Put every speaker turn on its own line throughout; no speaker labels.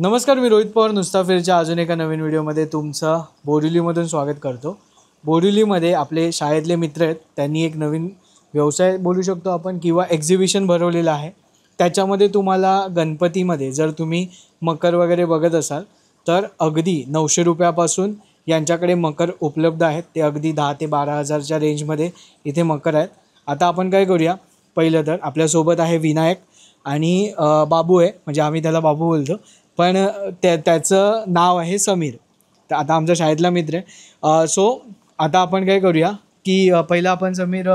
नमस्कार, मी रोहित पवार नुस्ताफिरच्या अजून एका नवीन व्हिडिओमध्ये तुमचं बोरिवलीमधून स्वागत करतो। बोरिवलीमध्ये आपले शाळेतले मित्र आहेत, त्यांनी एक नवीन व्यवसाय बोलू शकतो आपण किंवा एक्झिबिशन भरवलेलं आहे। त्याच्यामध्ये तुम्हाला गणपतीमध्ये जर तुम्ही मकर वगैरे बघत असाल तर अगदी 900 रुपयापासून यांच्याकडे मकर उपलब्ध आहेत। ते अगदी 10 ते 12 हजारच्या रेंजमध्ये इथे मकर आहेत। आता आपण काय करूया, पहिलं तर आपल्यासोबत आहे विनायक आणि बाबू आहे, म्हणजे आम्ही त्याला बाबू बोलतो, पण त्याचं नाव आहे समीर। तर आता आमचा शाळेतला मित्र आहे। सो आता आपण काय करूया की पहिलं आपण समीर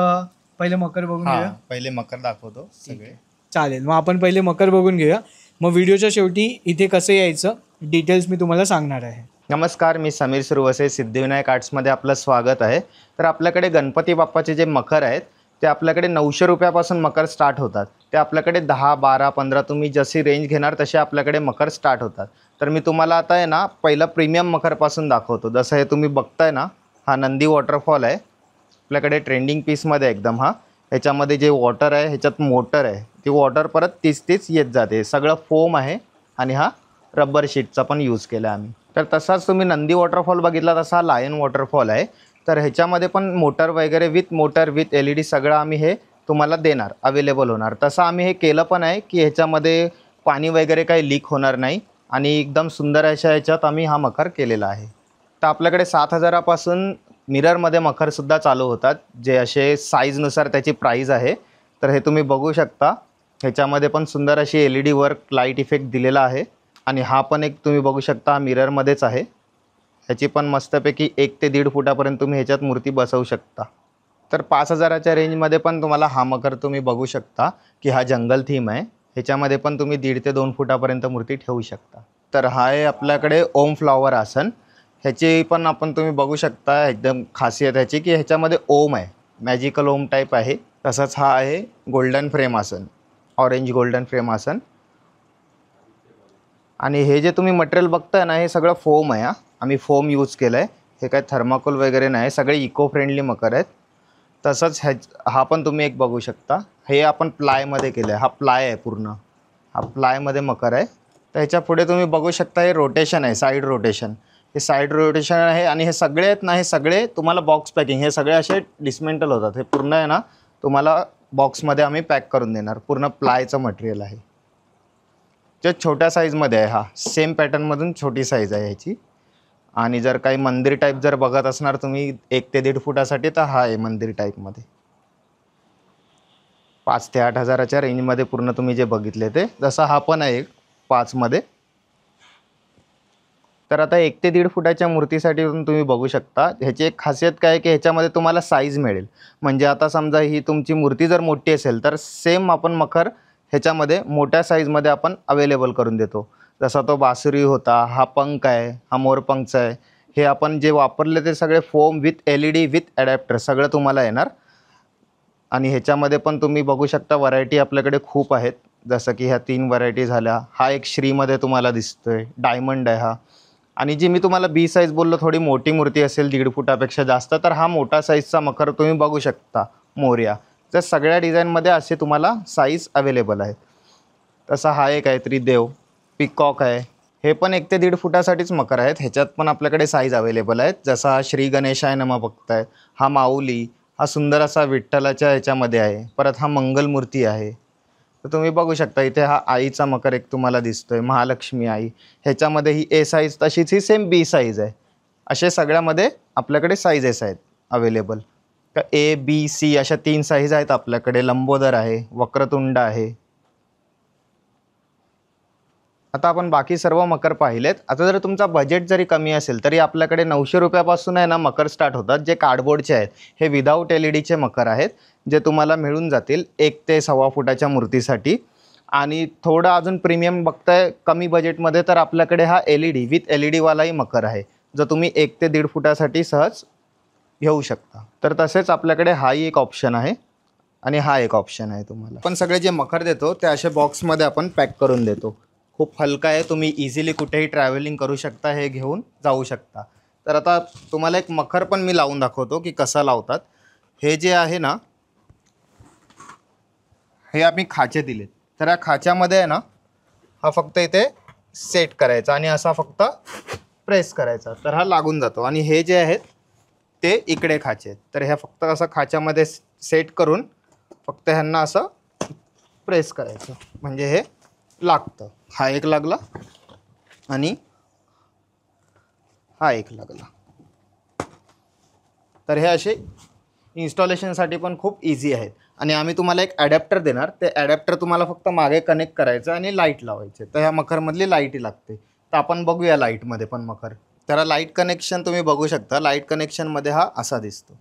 पहिले मकर बघून घेऊया।
पहिले मकर दाखवतो सगळे।
चालेल, मग आपण पहिले मकर बघून घेऊया, मग व्हिडिओच्या शेवटी इथे कसं यायचं डिटेल्स मी तुम्हाला सांगणार आहे।
नमस्कार, मी समीर सुरवसे, सिद्धिविनायक आर्ट्समध्ये आपलं स्वागत आहे। तर आपल्याकडे गणपती बाप्पाचे जे मकर आहेत ते आपल्याकडे 900 रुपयापासून मकर स्टार्ट होतात। ते आपल्याकडे 10, 12, 15 तुम्ही जशी रेंज घेणार तसे आपल्याकडे मकर स्टार्ट होतात। तर मी तुम्हाला आता आहे ना पहिलं प्रीमियम मकरपासून दाखवतो। जसं हे तुम्ही बघताय ना, हा नंदी वॉटरफॉल आहे आपल्याकडे ट्रेंडिंग पीसमध्ये एकदम। ह्याच्यामध्ये जे वॉटर आहे ह्याच्यात मोटर आहे, ती वॉटर परत तीच येत जाते। सगळं फोम आहे आणि हा रबर शीटचा पण यूज केला आम्ही। तर तसाच तुम्ही नंदी वॉटरफॉल बघितला तसा लायन वॉटरफॉल आहे। तर ह्याच्यामध्ये पण मोटर वगैरे विथ मोटर विथ LED सगळं आम्ही हे तुम्हाला देणार, अवेलेबल होणार। तसं आम्ही हे केलं पण आहे की ह्याच्यामध्ये पाणी वगैरे काही लीक होणार नाही आणि एकदम सुंदर अशा ह्याच्यात आम्ही हा मकर केलेला आहे। तर आपल्याकडे 7,000पासून मिररमध्ये मखरसुद्धा चालू होतात, जे असे साईजनुसार त्याची प्राईज आहे। तर हे तुम्ही बघू शकता, ह्याच्यामध्ये पण सुंदर अशी LED वर्क लाईट इफेक्ट दिलेला आहे। आणि हा पण एक तुम्ही बघू शकता मिररमध्येच आहे। ह्याची पण मस्तपैकी 1 ते 1.5 फुटापर्यंत तुम्ही ह्याच्यात मूर्ती बसवू शकता। तर 5,000च्या रेंजमध्ये पण तुम्हाला हा मकर तुम्ही बघू शकता की हा जंगल थीम आहे। ह्याच्यामध्ये पण तुम्ही 1.5 ते 2 फुटापर्यंत मूर्ती ठेवू शकता। तर हा आहे आपल्याकडे ओम फ्लॉवर आसन। ह्याची पण आपण तुम्ही बघू शकता एकदम खासियत ह्याची की ह्याच्यामध्ये ओम आहे, मॅजिकल ओम टाईप आहे। तसंच हा आहे गोल्डन फ्रेम आसन, ऑरेंज गोल्डन फ्रेम आसन। आणि हे जे तुम्ही मटेरियल बघताय ना, हे सगळं फोम आहे। आम्ही फोम यूज केलं आहे, हे काय थर्माकोल वगैरे नाही, सगळे इको फ्रेंडली मकर आहेत। तसंच हा पण तुम्ही एक बघू शकता, हे आपण प्लायमध्ये केलं आहे। हा प्लाय आहे पूर्ण, हा प्लायमध्ये मकर आहे। तर ह्याच्या पुढे तुम्ही बघू शकता हे रोटेशन आहे, साईड रोटेशन। हे साईड रोटेशन आहे आणि हे सगळे आहेत ना, हे सगळे तुम्हाला बॉक्स पॅकिंग, हे सगळे असे डिसमेंटल होतात। हे पूर्ण आहे ना तुम्हाला बॉक्समध्ये आम्ही पॅक करून देणार, पूर्ण प्लायचं मटेरियल आहे। जे छोट्या साईजमध्ये आहे, हा सेम पॅटर्नमधून छोटी साईज आहे ह्याची। आणि जर काही मंदिर टाईप जर बघत असणार तुम्ही 1 ते 1.5 फुटासाठी, तर हा आहे मंदिर टाईपमध्ये। 5 ते 8 हजाराच्या रेंजमध्ये पूर्ण तुम्ही जे बघितले ते, जसा हा पण आहे 5मध्ये। तर आता 1 ते 1.5 फुटाच्या मूर्तीसाठी तुम्ही बघू शकता, ह्याची एक खासियत काय आहे की ह्याच्यामध्ये तुम्हाला साईज मिळेल। म्हणजे आता समजा ही तुमची मूर्ती जर मोठी असेल तर सेम आपण मखर ह्याच्यामध्ये मोठ्या साईजमध्ये आपण अवेलेबल करून देतो। जसा तो बासुरी होता, हा पंख आहे, हा मोरपंखचा आहे। हे आपण जे वापरले ते सगळे foam with LED with adapter सगळं तुम्हाला येणार। आणि ह्याच्यामध्ये पण तुम्ही बघू शकता व्हरायटी आपल्याकडे खूप आहेत। जसं की ह्या 3 व्हरायटी झाल्या, हा एक श्रीमध्ये तुम्हाला दिसतोय, डायमंड आहे हा। आणि जी मी तुम्हाला बी साईज बोललो, थोडी मोठी मूर्ती असेल 1.5 फुटापेक्षा जास्त, तर हा मोठा साईजचा मखर तुम्ही बघू शकता, मोरया। तर सगळ्या डिझाईनमध्ये असे तुम्हाला साईज अवेलेबल आहेत। तसा हा एक आहे त्रिदेव, पिकॉक आहे। हे पण 1 ते 1.5 फुटासाठीच मकर आहेत, ह्याच्यात पण आपल्याकडे साईज अवेलेबल आहेत। जसा हा श्री गणेशाय नमः बघताय, हा माऊली, हा सुंदर असा विठ्ठलाच्या ह्याच्यामध्ये आहे। परत हा मंगलमूर्ती आहे। तर तुम्ही बघू शकता इथे हा आईचा मकर एक तुम्हाला दिसतोय, महालक्ष्मी आई। ह्याच्यामध्ये ही A साईज, तशीच ही सेम B साईज आहे। असे सगळ्यामध्ये आपल्याकडे साईजेस आहेत अवेलेबल। तर A, B, C अशा 3 साईज आहेत आपल्याकडे। लंबोदर आहे, वक्रतुंड आहे। आता आपण बाकी सर्व मकर पाहिलेत। आता जर तुमचा बजेट जरी कमी असेल तरी आपल्याकडे 900 रुपयापासून आहे ना मकर स्टार्ट होतात, जे कार्डबोर्डचे आहेत। हे विदाऊट LEDचे मकर आहेत, जे तुम्हाला मिळून जातील 1 ते 1.25 फुटाच्या मूर्तीसाठी। आणि थोडं अजून प्रीमियम बघताय कमी बजेटमध्ये, तर आपल्याकडे हा LED विथ LEDवालाही मकर आहे, जो तुम्ही 1 ते 1.5 फुटासाठी सहज घेऊ शकता। तर तसेच आपल्याकडे हाही एक ऑप्शन आहे आणि हा एक ऑप्शन आहे तुम्हाला। पण सगळे जे मखर देतो ते अशा बॉक्समध्ये आपण पॅक करून देतो। खूप हलका आहे, तुम्ही इझिली कुठेही ट्रॅव्हलिंग करू शकता, हे घेऊन जाऊ शकता। तर आता तुम्हाला एक मखर पण मी लावून दाखवतो की कसा लावतात। हे जे आहे ना, हे आम्ही खाचे दिलेत। तर या खाच्यामध्ये आहे ना, हा फक्त इथे सेट करायचा आणि असा फक्त प्रेस करायचा, तर हा लागून जातो. आणि हे जे आहेत ते इकडे खाचे आहेत, तर ह्या फक्त असं खाच्यामध्ये सेट करून फक्त ह्यांना असं प्रेस करायचं म्हणजे हे लागतं. हा एक लागला आणि हा एक लागला. तर हे असे इन्स्टॉलेशनसाठी पण खूप इझी आहेत. आणि आम्ही तुम्हाला एक ॲडॅप्टर देणार, ते ॲडॅप्टर तुम्हाला फक्त मागे कनेक्ट करायचं आणि लाईट लावायचे. तर ह्या मखरमधली लाईट लागते. तर आपण बघूया लाईटमध्ये पण मखर. तर लाईट कनेक्शन तुम्ही बघू शकता. लाईट कनेक्शनमध्ये हा असा दिसतो.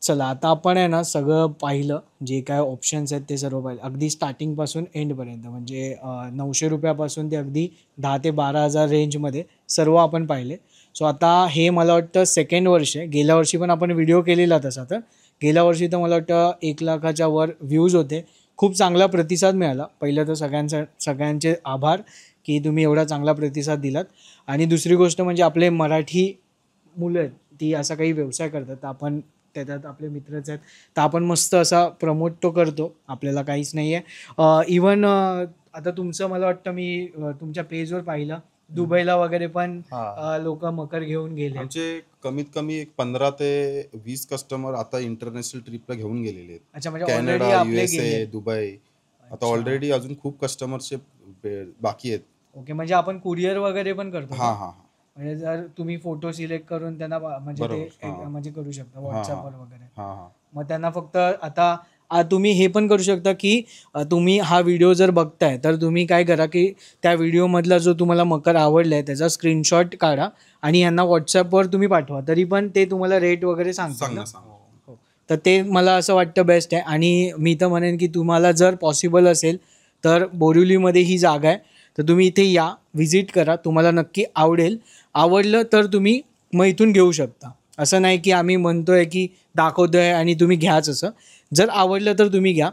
चला आता आपण आहे ना सगळं पाहिलं, जे काय ऑप्शन्स आहेत ते सर्व पाहिलं, अगदी स्टार्टिंगपासून एंडपर्यंत. म्हणजे 900 रुपयापासून ते अगदी 10 ते 12,000 रेंजमध्ये सर्व आपण पाहिले. सो आता हे मला वाटतं सेकंड वर्ष आहे. गेल्या वर्षी पण आपण व्हिडिओ केलेला तसा. तर गेल्या वर्षी तर मला वाटतं 1,00,000च्या वर व्ह्यूज होते. खूप चांगला प्रतिसाद मिळाला. पहिलं तर सगळ्यांचे आभार की तुम्ही एवढा चांगला प्रतिसाद दिलात. आणि दुसरी गोष्ट म्हणजे आपले मराठी मुलं आहेत, ती असा काही व्यवसाय करतात, तर आपण त्याच्यात आपले मित्रच आहेत, तर आपण मस्त असा प्रमोट तो करतो. आपल्याला काहीच नाही आहे. इवन आता तुमचं मला वाटतं मी तुमच्या पेजवर पाहिलं, दुबईला वगैरे पण लोक मकर घेऊन गेले.
आमचे कमीत कमी एक 15 ते 20 कस्टमर आता इंटरनॅशनल ट्रिपला घेऊन गेलेले आहेत.
अच्छा, म्हणजे ऑलरेडी
कॅनडा,
आपले
USA,
गेले.
दुबई. आता ऑलरेडी अजून खूप कस्टमरचे बाकी आहेत.
ओके, म्हणजे आपण कुरिअर वगैरे पण करतो का?
हा हा हा.
म्हणजे जर तुम्ही फोटो सिलेक्ट करून त्यांना म्हणजे ते
बरोबर, हां.
म्हणजे करू शकता
हा,
व्हॉट्सअपवर वगैरे.
हा हा.
मग त्यांना फक्त आता तुम्ही हे पण करू शकता की तुम्ही हा व्हिडिओ जर बघताय तर तुम्ही काय करा की त्या व्हिडिओमधला जो तुम्हाला मकर आवडला आहे त्याचा स्क्रीनशॉट काढा आणि यांना व्हॉट्सअपवर तुम्ही पाठवा, तरी पण ते तुम्हाला रेट वगैरे सांगतात ना.
सांग.
तर ते मला असं वाटतं बेस्ट आहे. आणि मी तर म्हणेन की तुम्हाला जर पॉसिबल असेल तर बोरिवलीमध्ये ही जागा आहे, तर तुम्ही इथे या, व्हिजिट करा, तुम्हाला नक्की आवडेल. आवडलं तर तुम्ही मग इथून घेऊ शकता. असं नाही की आम्ही म्हणतोय की दाखवतोय आणि तुम्ही घ्याच असं. जर आवडलं तर तुम्ही घ्या.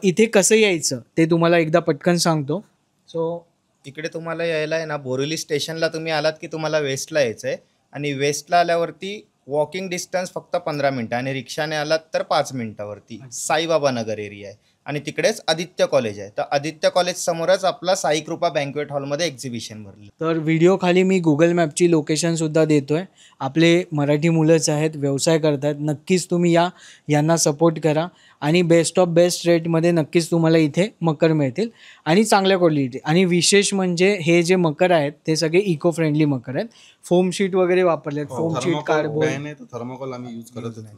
इथे कसं यायचं ते तुम्हाला एकदा पटकन सांगतो. सो
इकडे तुम्हाला यायला आहे ना, बोरिवली स्टेशनला तुम्ही आलात की तुम्हाला वेस्टला यायचं आहे. आणि वेस्टला आल्यावरती वॉकिंग डिस्टन्स फक्त 15 मिनटं आणि रिक्षाने आलात तर 5 मिनटावरती साईबाबा नगर एरिया आहे. आणि तिकडेच आदित्य कॉलेज आहे. तर आदित्य कॉलेज समोरच आपला साई कृपा बँक्वेट हॉलमध्ये एक्झिबिशन भरलं.
तर व्हिडिओ खाली मी गुगल मॅपची लोकेशनसुद्धा देतो आहे. आपले मराठी मुलंच आहेत, व्यवसाय करत आहेत. नक्कीच तुम्ही यांना सपोर्ट करा आणि बेस्ट ऑफ बेस्ट रेटमध्ये नक्कीच तुम्हाला इथे मकर मिळतील आणि चांगल्या क्वालिटी. आणि विशेष म्हणजे हे जे मकर आहेत ते सगळे इको फ्रेंडली मकर आहेत. फोम शीट वगैरे वापरलेत, फोम शीट, कार्डबोर्ड.
थर्मोकॉल आम्ही यूज करतच नाही.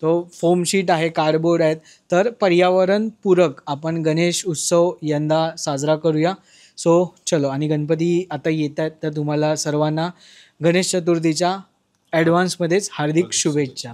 तो फोम शीट आहे, कार्डबोर्ड आहेत. तर पर्यावरणपूरक आपण गणेश उत्सव यंदा साजरा करूया. सो चलो, आणि गणपती आता येत आहेत, तर तुम्हाला सर्वांना गणेश चतुर्थीच्या ॲडव्हान्समध्येच हार्दिक शुभेच्छा.